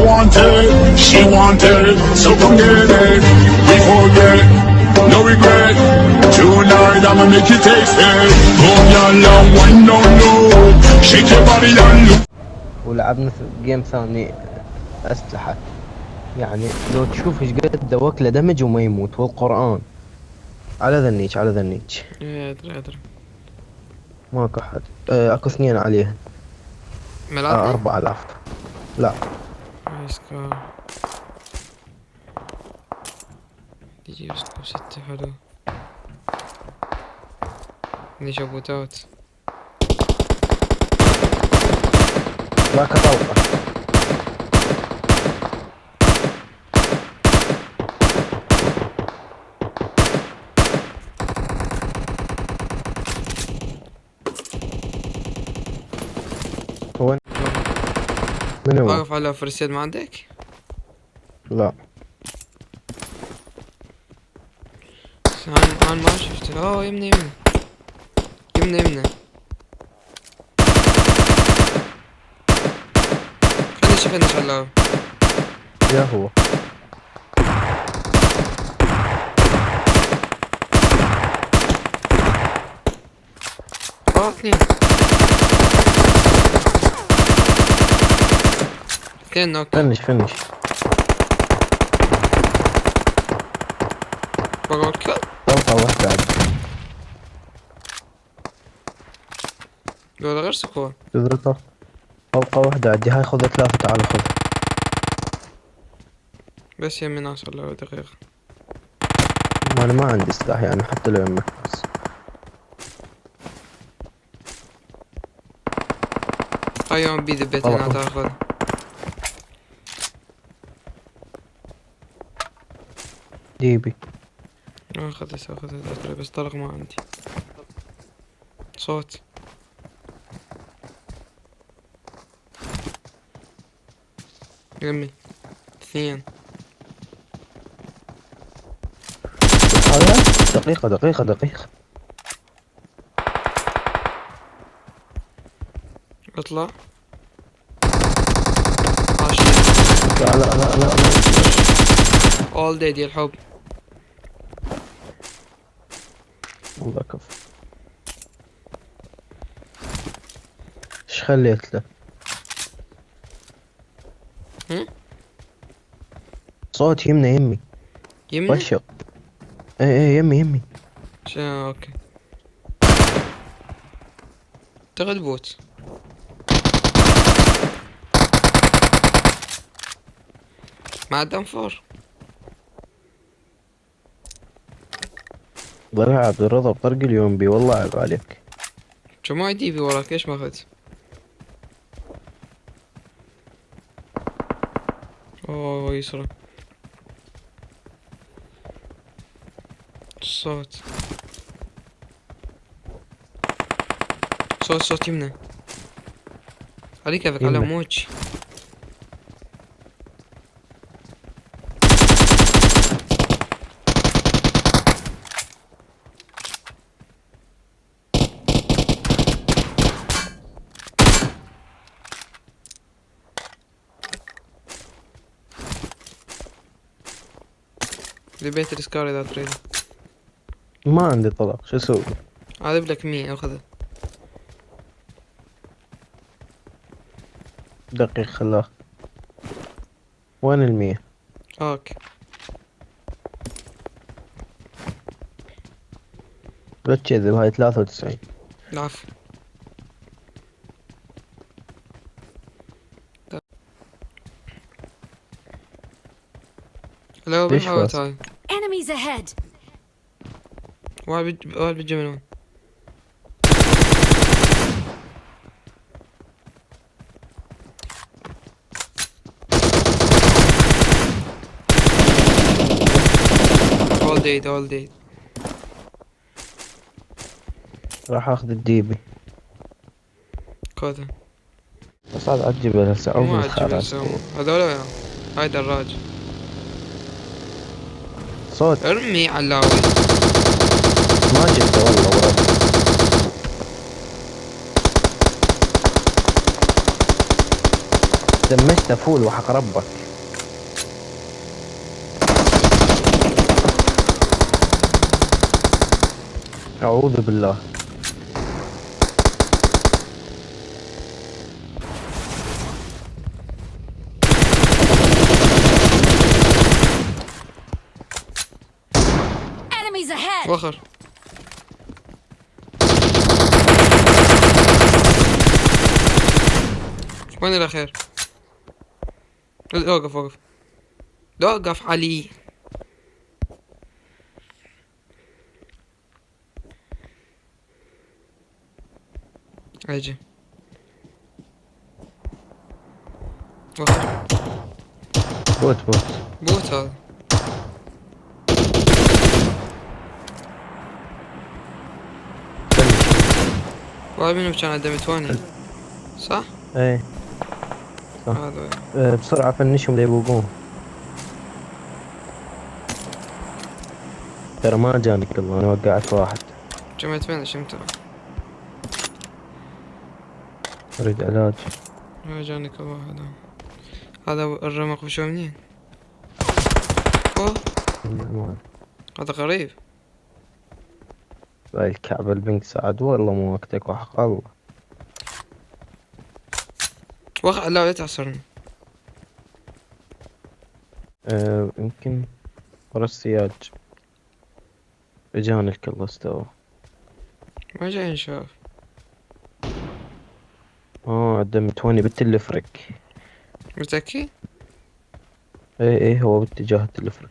wanted, she wanted, so come get it. We forget, no regret. Tonight I'ma make you taste it. Come your love, one no no. Shake your body and look. ولعبنا جيم ثاني أسلحة، يعني لو تشوف ايش قد وكله دمج وما يموت والقرآن. على ذنيج على ذنيج. ادري ماكو أحد. اكو اثنين عليه. ملاتني؟ 4000. لا سكوب تجيب سكوب 6 حلو. ليش ابوتات؟ ذاك طلقة. هو من هو؟ واقف على فرسيد ما عندك؟ لا انا ما شفت. اوه يمنى يمنى فنش على يا هو. اثنين نوك. فنش بقول كل طلقة واحدة عندي. لو غير سكوب تدري طلقة واحدة عندي. هاي خذ 3. تعال خذ. بس يمي ناصر له دقيقة. انا ما عندي سلاح يعني حتى لو يمك بس. هاي يوم بيد البيت هنا تاخذ. جيبي اخذ بس طلق ما عندي. صوت يمي 2. هذا دقيقة. اطلع. لا all day دي الحب. والله كفو. ايش خليت له؟ صوت يمي وشق. ايه يمي. اوكي اعتقد بوت. مع الدنفور. ضرع عبد الرضا بطرق اليوم بي والله عيب عليك. شو ما يدي بي وراك ليش ما اخذت؟ اوه يسرى الصوت. صوت يمنى علي كيفك على موج. لبيت الاسكار اذا تريد. ما عندي طلق شو اسوي؟ اذيب لك 100 اخذه. دقيقة خلاه. وين 100؟ اوكي لا تكذب هاي 93. العفو. لو ليش بالحوت فاس؟ هاي Enemies ahead. واحد بيجي من وين؟ all day راح اخذ الديبي. خذها. بس هذا عالجبل هسه او مو بالخارج. عجيب هذول هاي دراج. صوت ارمي علاوي. ما جبته والله ورد. دمجته فول وحق ربك. اعوذ بالله. Enemies ahead! وخر. وين الاخير؟ اوقف اوقف. اوقف علي. اجي. وخر. بوت بوت. بوت هذا. واحد منهم كان عنده متواني. صح؟ ايه صح. هذا بسرعة فنشهم ليبوقون. ترى ما جاني كله، انا وقعت واحد. جمعت وين شمته؟ اريد علاج. ما جاني كل واحد. هذا الرمق بشو منين؟ اوه هذا غريب. باي الكعب البنك سعد والله مو وقتك وحق الله. لا لا تعصرني. يمكن ورا السياج. اجاني الكل استوى. ما جاي نشوف. عدم متوني بالتلفرق. متأكد؟ ايه هو باتجاه التلفرق.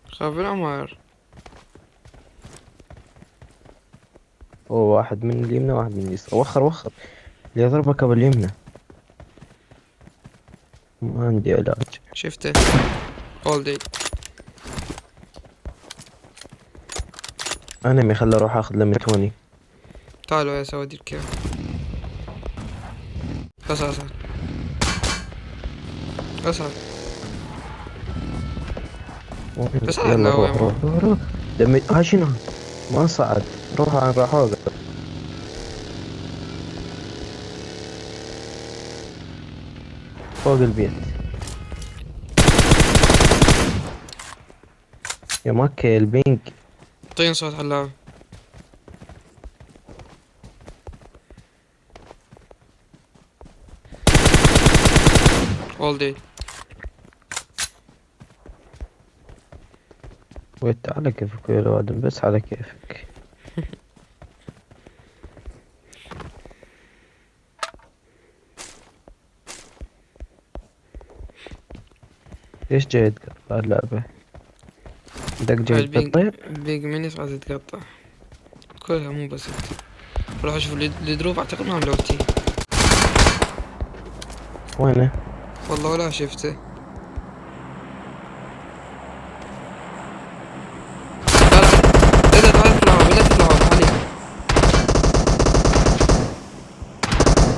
خاف العمر. هو واحد من اليمنى واحد من اليسار. وخر وخر اللي يضربك باليمنى. ما عندي علاج. شفته. all day. انا ما خلى اروح اخذ لمتوني. تعالوا يا سوادي الكيف. اسعد اسعد اسعد. بس يلا لا، روح هو روح روح. دمي شنو؟ ما صعد. روح راح اوقف. فوق البيت. يا مكة البنك. طين صوت حلاوة. all day. وانت على كيفك يا الوادم، بس على كيفك. ليش جاي تقطع اللعبة؟ بدك جاي تقطع؟ البيج مني قاعد تتقطع كلها مو بس انت. روح اشوف الدروب اعتقد ما ملوتي. وينه؟ والله ولا شفته. لا لا تطلعوا علي.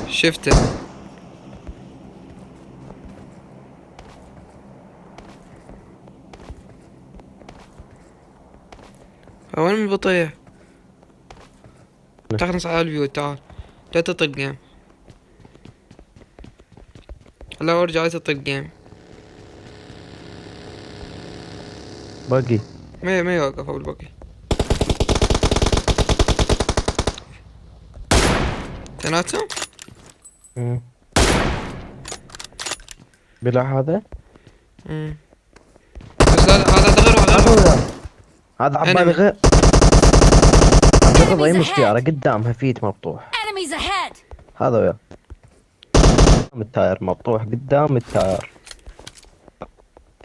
شفته. وين من بطيء؟ تخلص على البيوت. تعال لا تطق جيم. لا ارجع لا تطق جيم. باقي. ما يوقف ابو الباقي. ثلاثة. بلا هذا؟ بس لا هذا غير. هذا عبالي غير. عبالي ضيم السيارة قدامها فيت مفتوح. Enemies ahead! هذا ويا. قدام التاير مفتوح قدام التاير.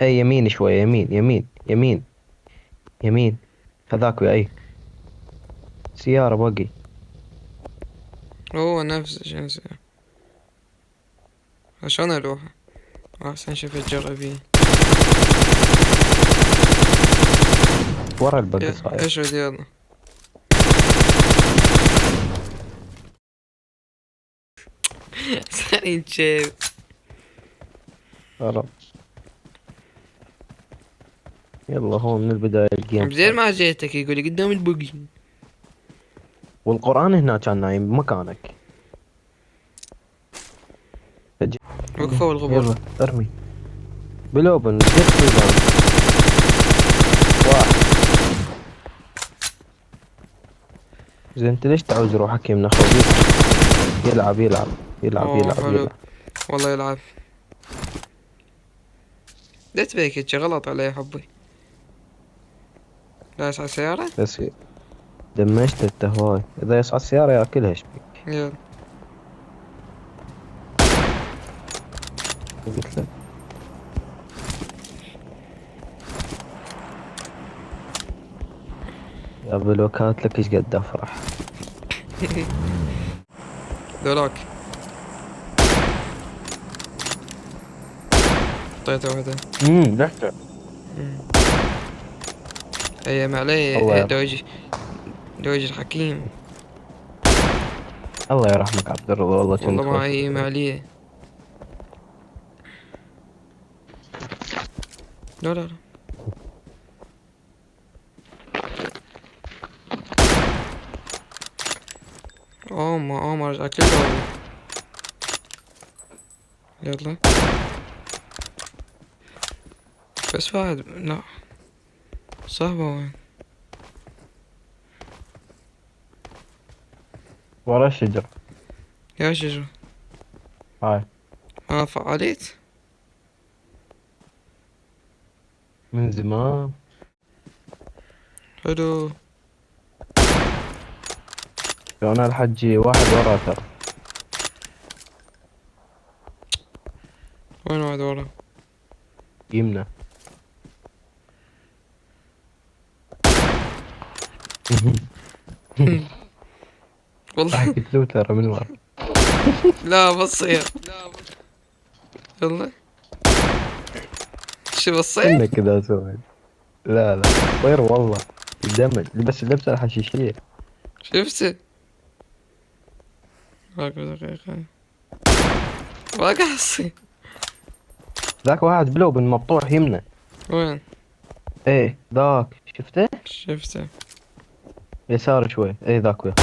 اي يمين شوي يمين يمين يمين يمين. هذاك ويا اي سيارة باقي. هو نفس الشيء. عشان اروح احسن شي تجربين. ورا الباقي صاير. ايش ودي يلا. سارين شيب. خلاص يلا هو من البداية الجيم. زين ما جيتك يقولي قدام البوقي. والقرآن هنا كان نايم بمكانك. وقفوا الغبار. يلا ارمي بلوبن جت واحد. زين انت ليش تعوز روحك يمنا خوي؟ يلعب يلعب يلعب اوه يلعب حلو. يلعب. والله يلعب. ليش بيك هيك غلط علي يا حبي؟ لا على السيارة؟ بس دمجت انت هواي، اذا يصعد السيارة ياكلها ايش بيك؟ يلا. قلت لك يا بلوكات لك ايش قد افرح. ذولاك. اعطيته واحدة. لحظة. هي ما الله عليه يرحمه. دويج الحكيم. الله يرحمك عبد الرضا، والله والله كنت ما خوش هي ما بتقول. عليه. لا لا لا. ما رجع كل دوري. يلا. بس واحد لا. صاحبه وين؟ ورا الشجرة يا شجرة. هاي. ما فعلت. من زمان. حلو. شلون الحجي واحد ورا ترى. وين واحد ورا؟ يمنا. راح والله. قتلوه ترى من ورا. لا بصير. يلا. شو بصير؟ انك كذا سويت. لا لا صير والله. الدمج بس اللبسة الحشيشية. شفته. باقي دقيقة. باقي حصي. ذاك واحد بلوبن مبطوح يمنا. وين؟ ايه ذاك شفته. شفته. يسار شوي، ايه ذاك وياه.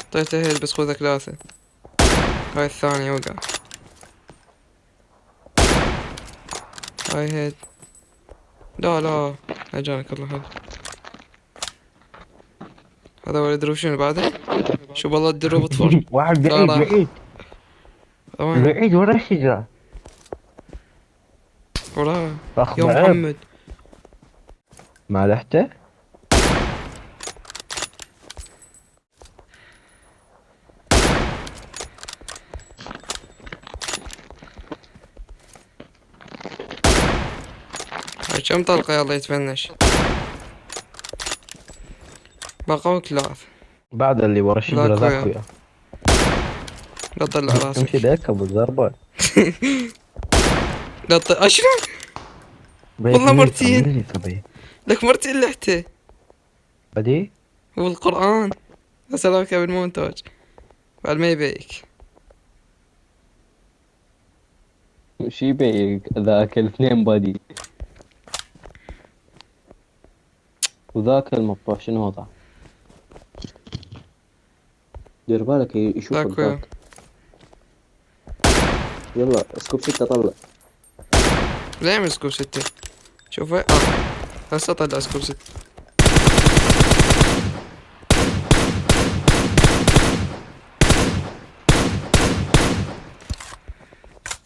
اعطيته هيد بس خذ ثلاثة. هاي الثانية وقع. هاي هيد. لا لا. اجانك الله حلو. هذا ولد دروب شنو بعده؟ شو بالله الدروب اطفر. واحد لا بعيد راح. بعيد وين؟ بعيد ورا الشجرة. وراه. اخ يا بعب محمد. ما لحته. هاي كم طلقة يلا يتفنش. بقوا ثلاث. بعد اللي ورا الشجرة ذاك ذاك وياه. وياه. لا تطلع امشي راسك. ذاك ابو الزربة. لا اشنو؟ بيك والله ميسة مرتين. ميسة بيك. لك مرتين لحته. بدي والقرآن. اسألك يا بالمونتاج. بعد ما يبيك. شي بيك ذاك الاثنين بدي. وذاك المبطوح شنو وضعه؟ دير بالك يشوفك ذاك وياه. ذاك. يلا اسكوب 6 طلع. لا يعمل سكوب ستة. شوف هاي هسه طلع سكوب ستة.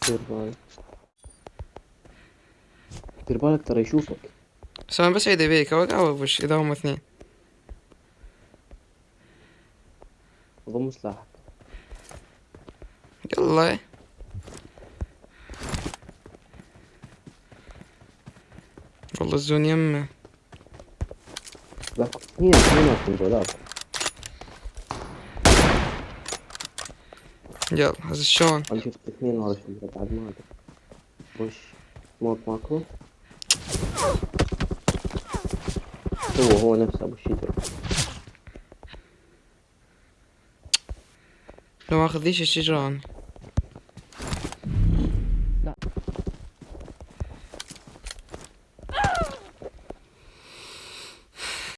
دير بالك دير بالك ترى يشوفك. بس انا بس عيد يبيك اوقع وش اذا هم اثنين. ضم سلاحك. يلا. والله الزون يمه. ذاك اثنين ذولاك. يلا هسه شلون. انا شفت اثنين ورا الشجرة بعد ما ادري. وش سموك ماكو. هو نفسه ابو الشجرة. لو ما اخذيش الشجرة انا.